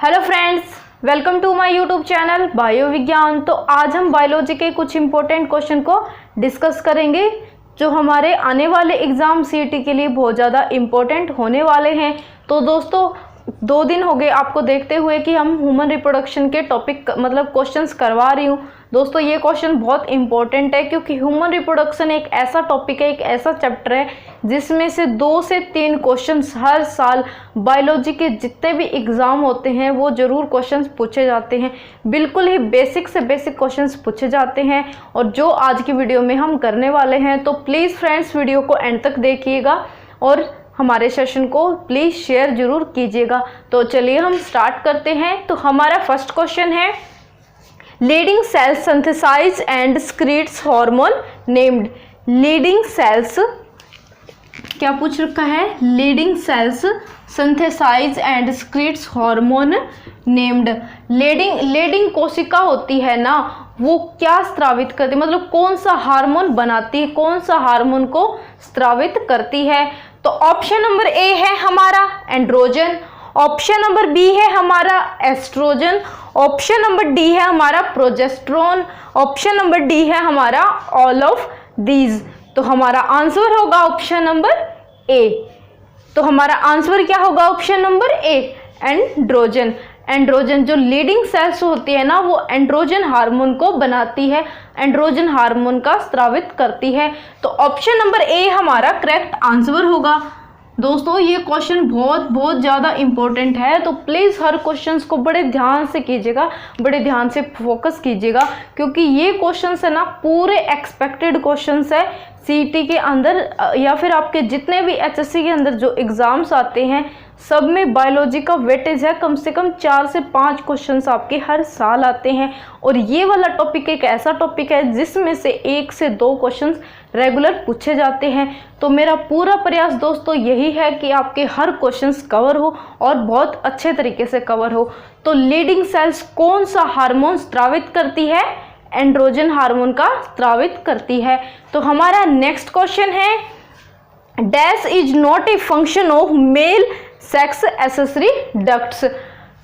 Hello friends, welcome to my YouTube channel bio Vigyan. तो आज हम बायोलॉजी के कुछ इंपॉर्टेंट क्वेश्चन को डिस्कस करेंगे जो हमारे आने वाले एग्ज़ाम सीईटी के लिए बहुत ज़्यादा इम्पोर्टेंट होने वाले हैं। तो दोस्तों 2 दिन हो गए आपको देखते हुए कि हम ह्यूमन रिप्रोडक्शन के टॉपिक मतलब क्वेश्चंस करवा रही हूँ। दोस्तों ये क्वेश्चन बहुत इंपॉर्टेंट है क्योंकि ह्यूमन रिप्रोडक्शन एक ऐसा टॉपिक है, एक ऐसा चैप्टर है जिसमें से 2 से 3 क्वेश्चंस हर साल बायोलॉजी के जितने भी एग्ज़ाम होते हैं वो ज़रूर क्वेश्चंस पूछे जाते हैं। बिल्कुल ही बेसिक से बेसिक क्वेश्चंस पूछे जाते हैं और जो आज की वीडियो में हम करने वाले हैं। तो प्लीज़ फ्रेंड्स वीडियो को एंड तक देखिएगा और हमारे सेशन को प्लीज़ शेयर ज़रूर कीजिएगा। तो चलिए हम स्टार्ट करते हैं। तो हमारा फर्स्ट क्वेश्चन है, Leydig cells synthesize and secretes hormone named. Leydig cells क्या पूछ रखा है? Leydig cells synthesize and secretes hormone named. Leydig कोशिका होती है ना, वो क्या स्रावित करती है, मतलब कौन सा हार्मोन बनाती है, कौन सा हार्मोन को स्रावित करती है? तो ऑप्शन नंबर ए है हमारा एंड्रोजन, ऑप्शन नंबर बी है हमारा एस्ट्रोजन, ऑप्शन नंबर डी है हमारा प्रोजेस्टेरोन, ऑप्शन नंबर डी है हमारा ऑल ऑफ दीज। तो हमारा आंसर होगा ऑप्शन नंबर ए। तो हमारा आंसर क्या होगा? Option number A androgen. Androgen जो लीडिंग सेल्स होती है ना, वो एंड्रोजन हार्मोन को बनाती है, एंड्रोजन हार्मोन का स्रावित करती है। तो ऑप्शन नंबर ए हमारा करेक्ट आंसर होगा। दोस्तों ये क्वेश्चन बहुत ज़्यादा इम्पोर्टेंट है, तो प्लीज़ हर क्वेश्चंस को बड़े ध्यान से कीजिएगा, बड़े ध्यान से फोकस कीजिएगा क्योंकि ये क्वेश्चंस है ना पूरे एक्सपेक्टेड क्वेश्चंस है सीईटी के अंदर या फिर आपके जितने भी एचएससी के अंदर जो एग्ज़ाम्स आते हैं सब में बायोलॉजी का वेटेज है कम से कम 4 से 5 क्वेश्चंस आपके हर साल आते हैं। और ये वाला टॉपिक एक ऐसा टॉपिक है जिसमें से 1 से 2 क्वेश्चंस रेगुलर पूछे जाते हैं। तो मेरा पूरा प्रयास दोस्तों यही है कि आपके हर क्वेश्चंस कवर हो और बहुत अच्छे तरीके से कवर हो। तो लीडिंग सेल्स कौन सा हार्मोन स्रावित करती है? एंड्रोजन हार्मोन का स्रावित करती है। तो हमारा नेक्स्ट क्वेश्चन है, dash is not a function of male sex accessory ducts.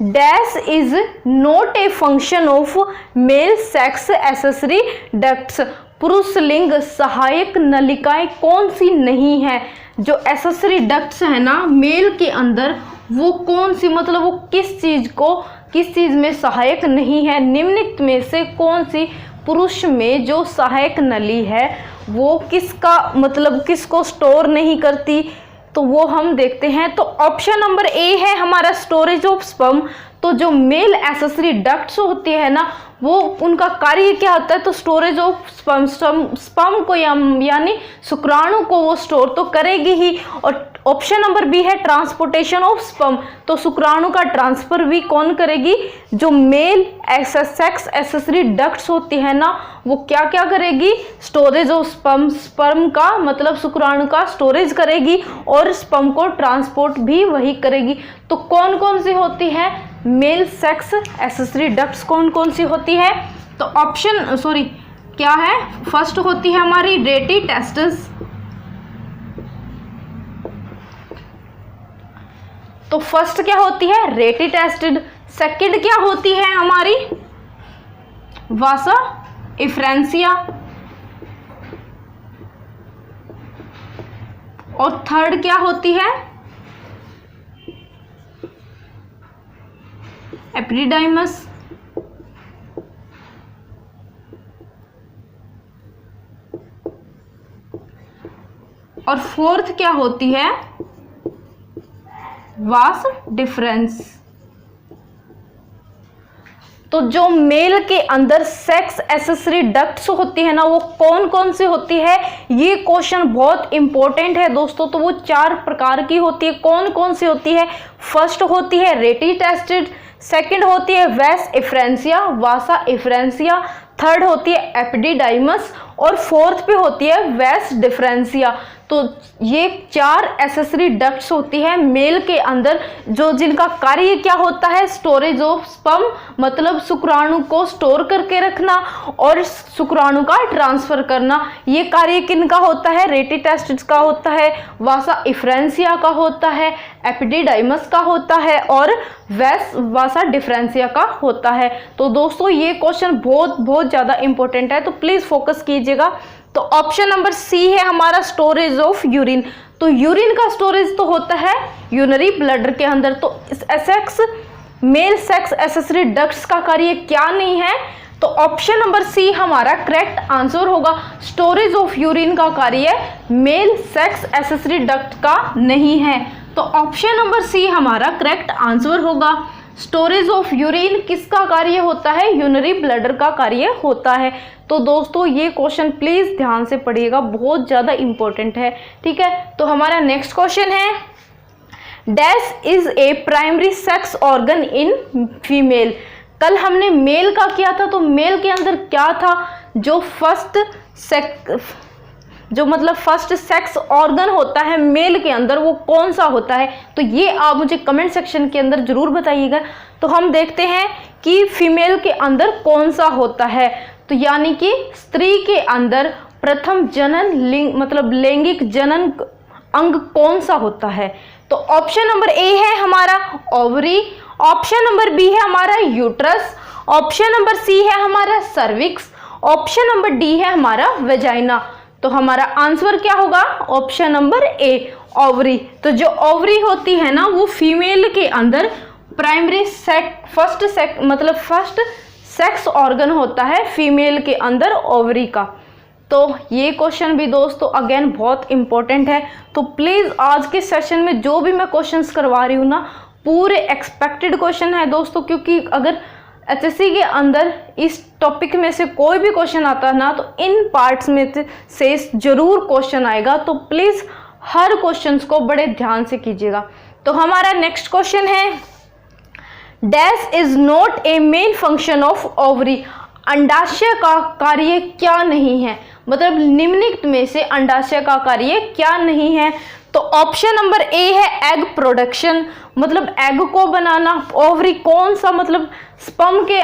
Dash is not a function of male sex accessory ducts. पुरुष लिंग सहायक नलिकाएं कौन सी नहीं है? जो एक्सेसरी डक्ट्स है ना मेल के अंदर, वो कौन सी, मतलब वो किस चीज़ में सहायक नहीं है? निम्नलिखित में से कौन सी पुरुष में जो सहायक नली है वो किसका मतलब किसको स्टोर नहीं करती? तो वो हम देखते हैं। तो ऑप्शन नंबर ए है हमारा स्टोरेज ऑफ स्पर्म। तो जो मेल एक्सेसरी डक्ट्स होती है ना, वो उनका कार्य क्या होता है? तो स्टोरेज ऑफ स्पर्म को यानी शुक्राणु को वो स्टोर तो करेगी ही। और ऑप्शन नंबर बी है ट्रांसपोर्टेशन ऑफ स्पर्म। तो शुक्राणु का ट्रांसफर भी कौन करेगी? जो मेल सेक्स एक्सेसरी डक्ट्स होती है ना, वो क्या क्या करेगी? स्टोरेज ऑफ स्पर्म का मतलब शुक्राणु का स्टोरेज करेगी और स्पर्म को ट्रांसपोर्ट भी वही करेगी। तो कौन कौन सी होती है मेल सेक्स एक्सेसरी डक्ट्स? कौन कौन सी होती है? तो ऑप्शन क्या है? फर्स्ट होती है हमारी रेटी टेस्टिस। तो फर्स्ट क्या होती है? रेटी टेस्टिड। सेकंड क्या होती है हमारी? वासा इफ्रेंसिया। और थर्ड क्या होती है? एपिडिडाइमस। और फोर्थ क्या होती है? Vas deferens. तो जो मेल के अंदर सेक्स एक्सेसरी डक्ट्स होती है ना, वो कौन कौन सी होती है? ये क्वेश्चन बहुत इंपॉर्टेंट है दोस्तों। तो वो 4 प्रकार की होती है। कौन कौन सी होती है? फर्स्ट होती है रेटी टेस्टिड, सेकंड होती है वेस इफ्रेंसिया, वासा इफ्रेंसिया, थर्ड होती है एपिडिडाइमस और फोर्थ पे होती है वेस डिफरेंसिया। तो ये 4 एक्सेसरी डक्ट्स होती है मेल के अंदर, जो जिनका कार्य क्या होता है, स्टोरेज ऑफ स्पर्म, मतलब शुक्राणु को स्टोर करके रखना और शुक्राणु का ट्रांसफर करना। ये कार्य किनका होता है, रेटी टेस्टिस का होता है, वासा इफ्रेंसिया का होता है, एपिडिडाइमस का होता है और वासा डिफरेंसिया का होता है। तो दोस्तों ये क्वेश्चन बहुत ज़्यादा इंपॉर्टेंट है, तो प्लीज़ फोकस कीजिएगा। तो ऑप्शन नंबर सी है हमारा स्टोरेज ऑफ यूरिन। तो यूरिन का स्टोरेज तो होता है यूरिनरी ब्लडर के अंदर। तो sex male sex accessory ducts का कार्य क्या नहीं है, तो ऑप्शन नंबर सी हमारा करेक्ट आंसर होगा। स्टोरेज ऑफ यूरिन का कार्य मेल सेक्स एक्सेसरी डक्ट का नहीं है, तो ऑप्शन नंबर सी हमारा करेक्ट आंसर होगा। स्टोरेज ऑफ यूरिन किसका कार्य होता है, यूरिनरी ब्लडर का कार्य होता है। तो दोस्तों ये क्वेश्चन प्लीज ध्यान से पढ़िएगा, बहुत ज़्यादा इंपॉर्टेंट है, ठीक है। तो हमारा नेक्स्ट क्वेश्चन है, dash is a primary sex organ in female. कल हमने मेल का किया था, तो मेल के अंदर क्या था, जो फर्स्ट सेक्स ऑर्गन होता है मेल के अंदर, वो कौन सा होता है, तो ये आप मुझे कमेंट सेक्शन के अंदर जरूर बताइएगा। तो हम देखते हैं कि फीमेल के अंदर कौन सा होता है, तो यानी कि स्त्री के अंदर प्रथम जनन लैंगिक जनन अंग कौन सा होता है, तो ऑप्शन नंबर ए है हमारा ओवरी, ऑप्शन नंबर बी है हमारा यूट्रस, ऑप्शन नंबर सी है हमारा सर्विक्स, ऑप्शन नंबर डी है हमारा वेजाइना। तो हमारा आंसर क्या होगा, ऑप्शन नंबर ए ओवरी। तो जो ओवरी होती है ना, वो फीमेल के अंदर प्राइमरी फर्स्ट सेक्स ऑर्गन होता है फीमेल के अंदर ओवरी का। तो ये क्वेश्चन भी दोस्तों अगेन बहुत इंपॉर्टेंट है। तो प्लीज़ आज के सेशन में जो भी मैं क्वेश्चंस करवा रही हूँ ना, पूरे एक्सपेक्टेड क्वेश्चन है दोस्तों, क्योंकि अगर एचएससी के अंदर इस टॉपिक में से कोई भी क्वेश्चन आता है ना, तो इन पार्ट्स में से जरूर क्वेश्चन आएगा। तो प्लीज़ हर क्वेश्चंस को बड़े ध्यान से कीजिएगा। तो हमारा नेक्स्ट क्वेश्चन है, dash is not a main function of ovary. अंडाशय का कार्य क्या नहीं है, मतलब निम्नलिखित में से अंडाशय का कार्य क्या नहीं है, तो ऑप्शन नंबर ए है एग प्रोडक्शन, मतलब एग को बनाना। ओवरी कौन सा, मतलब स्पर्म के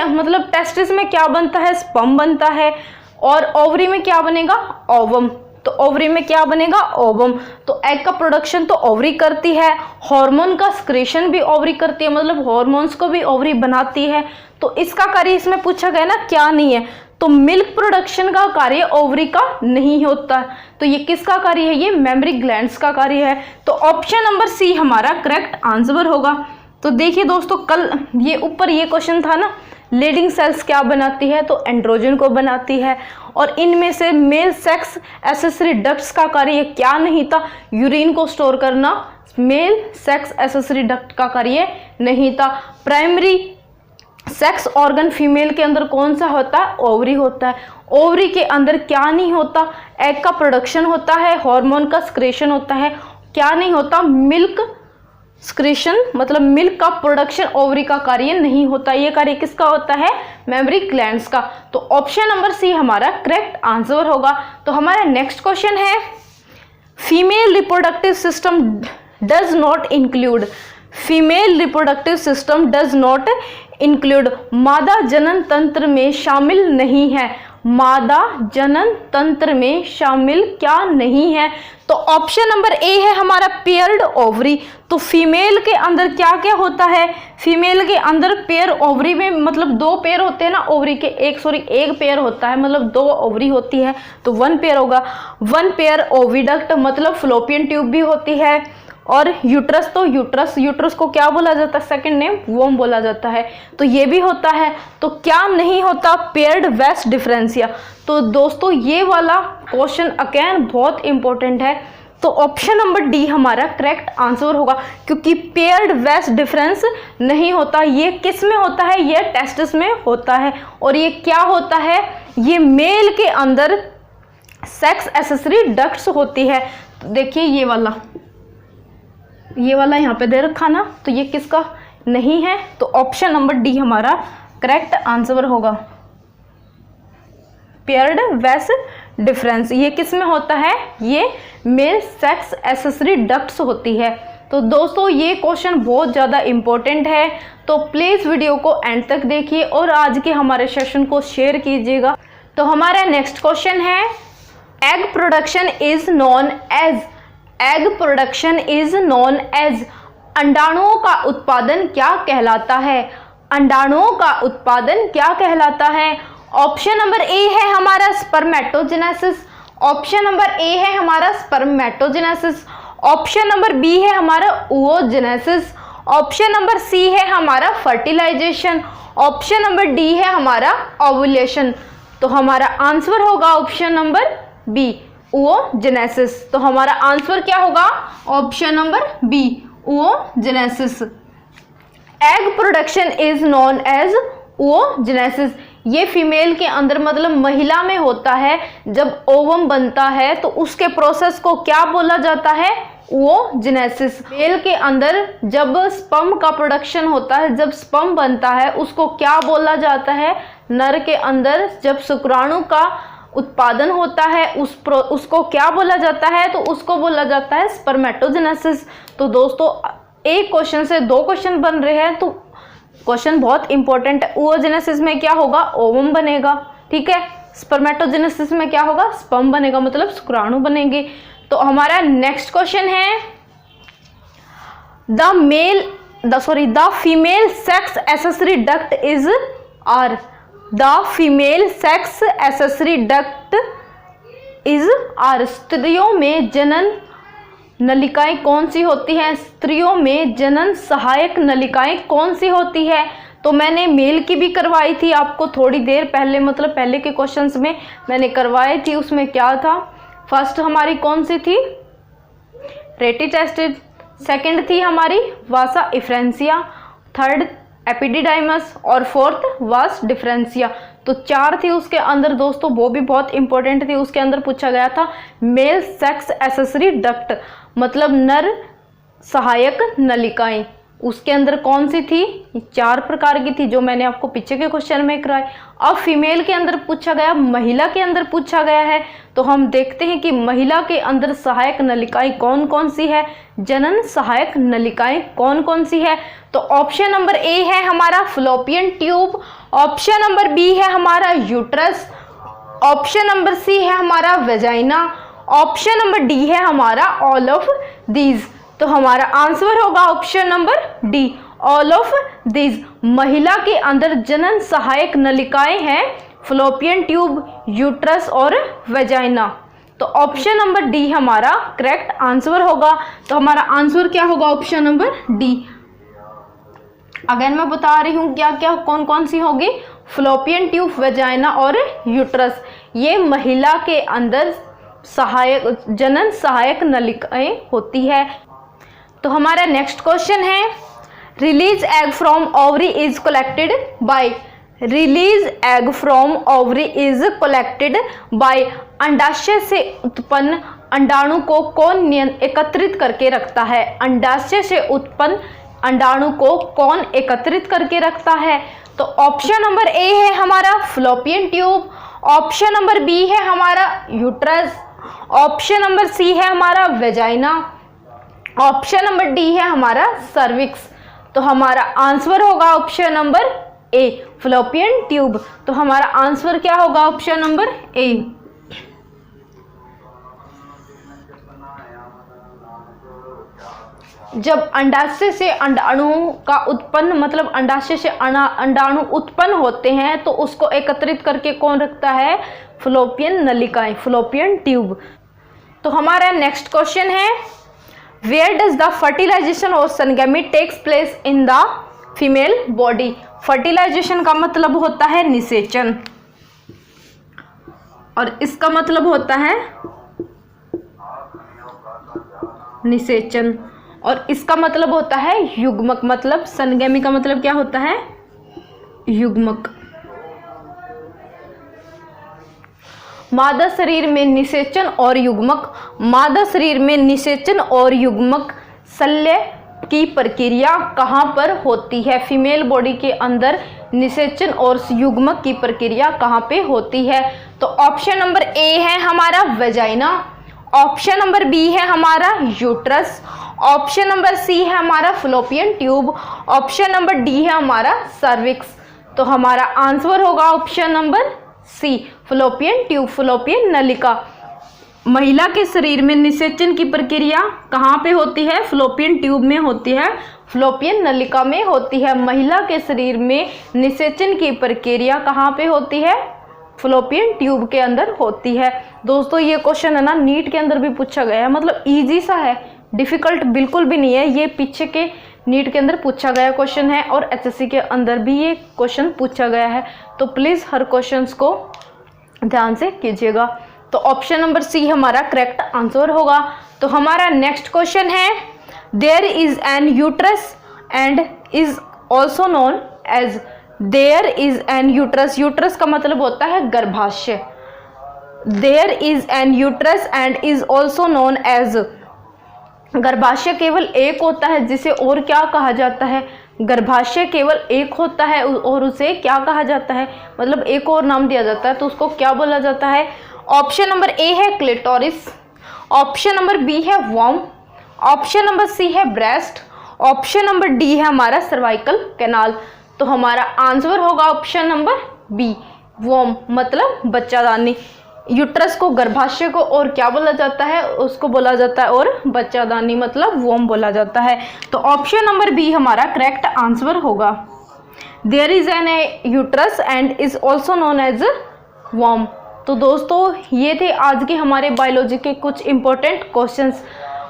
टेस्टिस में क्या बनता है, स्पर्म बनता है, और ओवरी में क्या बनेगा, ओवम। तो ओवरी में क्या बनेगा, ओवम। तो एग का प्रोडक्शन तो ओवरी करती है, हार्मोन का स्क्रीशन भी ओवरी करती है, मतलब हार्मोन्स को भी ओवरी बनाती है। तो इसका कार्य इसमें पूछा गया ना, क्या नहीं है, तो मिल्क प्रोडक्शन का कार्य ओवरी का नहीं होता। तो ये किसका कार्य है, ये मेमरी ग्लैंड्स का कार्य है। तो ऑप्शन नंबर सी हमारा करेक्ट आंसर होगा। तो देखिए दोस्तों, कल ये ऊपर ये क्वेश्चन था ना, लीडिंग सेल्स क्या बनाती है, तो एंड्रोजन को बनाती है, और इनमें से मेल सेक्स एक्सेसरी डक्ट्स का कार्य क्या नहीं था, यूरिन को स्टोर करना मेल सेक्स एक्सेसरी डक्ट का कार्य नहीं था। प्राइमरी सेक्स ऑर्गन फीमेल के अंदर कौन सा होता है, ओवरी होता है। ओवरी के अंदर क्या नहीं होता, एग का प्रोडक्शन होता है, हार्मोन का स्क्रेशन होता है, क्या नहीं होता, मिल्क स्क्रेशन, मतलब मिल्क का प्रोडक्शन ओवरी का कार्य नहीं होता। ये कार्य किसका होता है, मेमरी ग्लैंड्स का। तो ऑप्शन नंबर सी हमारा करेक्ट आंसर होगा। तो हमारा नेक्स्ट क्वेश्चन है, female reproductive system does not include, female reproductive system does not include, मादा जनन तंत्र में शामिल नहीं है, मादा जनन तंत्र में शामिल क्या नहीं है, तो ऑप्शन नंबर ए है हमारा पेयर्ड ओवरी। तो फीमेल के अंदर क्या क्या होता है, फीमेल के अंदर पेयर ओवरी में, मतलब 2 पेयर होते हैं ना ओवरी के, एक पेयर होता है, मतलब 2 ओवरी होती है, तो 1 पेयर होगा। 1 पेयर ओविडक्ट, मतलब फ्लोपियन ट्यूब भी होती है, और यूट्रस, तो यूट्रस को क्या बोला जाता है, सेकंड नेम वोम बोला जाता है, तो ये भी होता है। तो क्या नहीं होता, पेयर्ड वेस डिफरेंसिया। तो दोस्तों ये वाला क्वेश्चन अगेन बहुत इंपॉर्टेंट है, तो ऑप्शन नंबर डी हमारा करेक्ट आंसर होगा, क्योंकि पेयर्ड वेस डिफरेंस नहीं होता। ये किस में होता है, ये टेस्टिस में होता है, और ये क्या होता है, ये मेल के अंदर सेक्स एक्सेसरी डक्ट्स होती है। तो देखिए ये वाला यहाँ पे दे रखा ना, तो ये किसका नहीं है, तो ऑप्शन नंबर डी हमारा करेक्ट आंसर होगा। पेयर्ड वेस डिफरेंस, ये किस में होता है? ये मेल सेक्स एक्सेसरी डक्ट्स होती है। तो दोस्तों ये क्वेश्चन बहुत ज़्यादा इम्पोर्टेंट है, तो प्लीज़ वीडियो को एंड तक देखिए और आज के हमारे सेशन को शेयर कीजिएगा। तो हमारा नेक्स्ट क्वेश्चन है, egg production is known as, egg production is known as, अंडाणुओं का उत्पादन क्या कहलाता है? अंडाणुओं का उत्पादन क्या कहलाता है? ऑप्शन नंबर ए है हमारा स्पर्मेटोजेनेसिस, ऑप्शन नंबर ए है हमारा स्पर्मेटोजेनेसिस, ऑप्शन नंबर बी है हमारा oogenesis, ऑप्शन नंबर सी है हमारा फर्टिलाइजेशन, ऑप्शन नंबर डी है हमारा ओवुलेशन। तो हमारा आंसर होगा ऑप्शन नंबर बी oogenesis। तो हमारा आंसर क्या होगा? Option number B oogenesis। Egg production is known as oogenesis, ये फीमेल के अंदर मतलब महिला में होता है। जब ओवम बनता है तो उसके प्रोसेस को क्या बोला जाता है? oogenesis। मेल के अंदर जब स्पर्म का प्रोडक्शन होता है, जब स्पर्म बनता है, उसको क्या बोला जाता है? नर के अंदर जब शुक्राणु का उत्पादन होता है उसको क्या बोला जाता है? तो उसको बोला जाता है स्पर्मेटोजेनेसिस। तो दोस्तों एक क्वेश्चन से दो क्वेश्चन बन रहे हैं, तो क्वेश्चन बहुत इंपॉर्टेंट है। oogenesis में क्या होगा? ओवम बनेगा, ठीक है। स्पर्मेटोजेनेसिस में क्या होगा? स्पर्म बनेगा, मतलब शुक्राणु बनेंगे। तो हमारा नेक्स्ट क्वेश्चन है, the female sex accessory duct is are, the female sex accessory duct is are, स्त्रियों में जनन नलिकाएं कौन सी होती हैं? स्त्रियों में जनन सहायक नलिकाएं कौन सी होती है? तो मैंने मेल की भी करवाई थी आपको थोड़ी देर पहले, मतलब पहले के क्वेश्चंस में मैंने करवाई थी। उसमें क्या था? फर्स्ट हमारी कौन सी थी? रेटिटेस्टिड, सेकंड थी हमारी वासा इफ्रेंसिया, थर्ड एपिडिडाइमस और फोर्थ वास डिफरेंसिया। तो चार थी उसके अंदर दोस्तों, वो भी बहुत इंपॉर्टेंट थी। उसके अंदर पूछा गया था मेल सेक्स एक्सेसरी डक्ट, मतलब नर सहायक नलिकाएं, उसके अंदर कौन सी थी? चार प्रकार की थी जो मैंने आपको पीछे के क्वेश्चन में कराई। अब फीमेल के अंदर पूछा गया, महिला के अंदर पूछा गया है, तो हम देखते हैं कि महिला के अंदर सहायक नलिकाएं कौन कौन सी है, जनन सहायक नलिकाएं कौन कौन सी है। तो ऑप्शन नंबर ए है हमारा fallopian tube, option number B है हमारा यूट्रस, ऑप्शन नंबर सी है हमारा वेजाइना, ऑप्शन नंबर डी है हमारा ऑल ऑफ दीज। तो हमारा आंसर होगा option number D, all of these. महिला के अंदर जनन सहायक नलिकाएं हैं फ्लोपियन ट्यूब, यूट्रस और वेजाइना। तो ऑप्शन नंबर डी हमारा करेक्ट आंसर होगा। तो हमारा आंसर क्या होगा? Option number D. अगेन मैं बता रही हूँ क्या क्या कौन कौन सी होगी, फ्लोपियन ट्यूब, वेजाइना और यूट्रस, ये महिला के अंदर सहायक जनन सहायक नलिकाएं होती है। तो हमारा नेक्स्ट क्वेश्चन है, release egg from ovary is collected by, release egg from ovary is collected by, अंडाशय से उत्पन्न अंडाणु को कौन एकत्रित करके रखता है? अंडाशय से उत्पन्न अंडाणु को कौन एकत्रित करके रखता है? तो ऑप्शन नंबर ए है हमारा fallopian tube, option number B है हमारा यूट्रस, ऑप्शन नंबर सी है हमारा वेजाइना, ऑप्शन नंबर डी है हमारा सर्विक्स। तो हमारा आंसर होगा option number A, fallopian tube. तो हमारा आंसर क्या होगा? Option number A. जब अंडाशय से अंडाणुओं का उत्पन्न, मतलब अंडाशय से अंडाणु उत्पन्न होते हैं, तो उसको एकत्रित करके कौन रखता है? फ्लोपियन नलिकाएं, फ्लोपियन ट्यूब। तो हमारा नेक्स्ट क्वेश्चन है, where does the fertilization of संगमी takes place in the female body? Fertilization का मतलब होता है निषेचन, और इसका मतलब होता है निषेचन, और इसका मतलब होता है युग्मक। मतलब संगमी का मतलब क्या होता है? युग्मक। मादा शरीर में निषेचन और युग्मक, मादा शरीर में निषेचन और युग्मक शल्य की प्रक्रिया कहाँ पर होती है? फीमेल बॉडी के अंदर निषेचन और युग्मक की प्रक्रिया कहाँ पे होती है? तो ऑप्शन नंबर ए है हमारा वेजाइना, ऑप्शन नंबर बी है हमारा यूट्रस, ऑप्शन नंबर सी है हमारा fallopian tube, option number D है हमारा सर्विक्स। तो हमारा आंसर होगा option number C, fallopian tube, fallopian नलिका। महिला के शरीर में निषेचन की प्रक्रिया कहाँ पे होती है? फलोपियन ट्यूब में होती है, फलोपियन नलिका में होती है। महिला के शरीर में निषेचन की प्रक्रिया कहाँ पे होती है? फलोपियन ट्यूब के अंदर होती है। दोस्तों ये क्वेश्चन है ना नीट के अंदर भी पूछा गया है, मतलब इजी सा है, डिफिकल्ट बिल्कुल भी नहीं है। ये पीछे के नीट के अंदर पूछा गया क्वेश्चन है और एचएससी के अंदर भी ये क्वेश्चन पूछा गया है। तो प्लीज़ हर क्वेश्चंस को ध्यान से कीजिएगा। तो ऑप्शन नंबर सी हमारा करेक्ट आंसर होगा। तो हमारा नेक्स्ट क्वेश्चन है, there is an uterus and is also known as, there is an uterus, uterus का मतलब होता है गर्भाशय। There is an uterus and is also known as, गर्भाशय केवल एक होता है जिसे और क्या कहा जाता है? गर्भाशय केवल एक होता है और उसे क्या कहा जाता है? मतलब एक और नाम दिया जाता है तो उसको क्या बोला जाता है? ऑप्शन नंबर ए है क्लिटोरिस, ऑप्शन नंबर बी है वॉम, ऑप्शन नंबर सी है ब्रेस्ट, ऑप्शन नंबर डी है हमारा सर्वाइकल कैनाल। तो हमारा आंसर होगा ऑप्शन नंबर बी, वॉम मतलब बच्चादानी। यूट्रस को, गर्भाशय को और क्या बोला जाता है? उसको बोला जाता है और बच्चादानी मतलब वॉम बोला जाता है। तो ऑप्शन नंबर बी हमारा करेक्ट आंसर होगा। There is an uterus and is also known as womb. तो दोस्तों ये थे आज के हमारे बायोलॉजी के कुछ इंपॉर्टेंट क्वेश्चंस।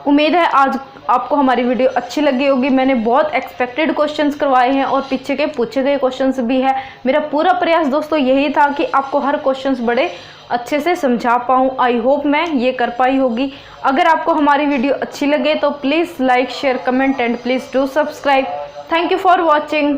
उम्मीद है आज आपको हमारी वीडियो अच्छी लगी होगी। मैंने बहुत एक्सपेक्टेड क्वेश्चंस करवाए हैं और पीछे के पूछे गए क्वेश्चंस भी है। मेरा पूरा प्रयास दोस्तों यही था कि आपको हर क्वेश्चंस बड़े अच्छे से समझा पाऊँ। आई होप मैं ये कर पाई होगी। अगर आपको हमारी वीडियो अच्छी लगे तो please like, share, comment and please do subscribe. Thank you for watching.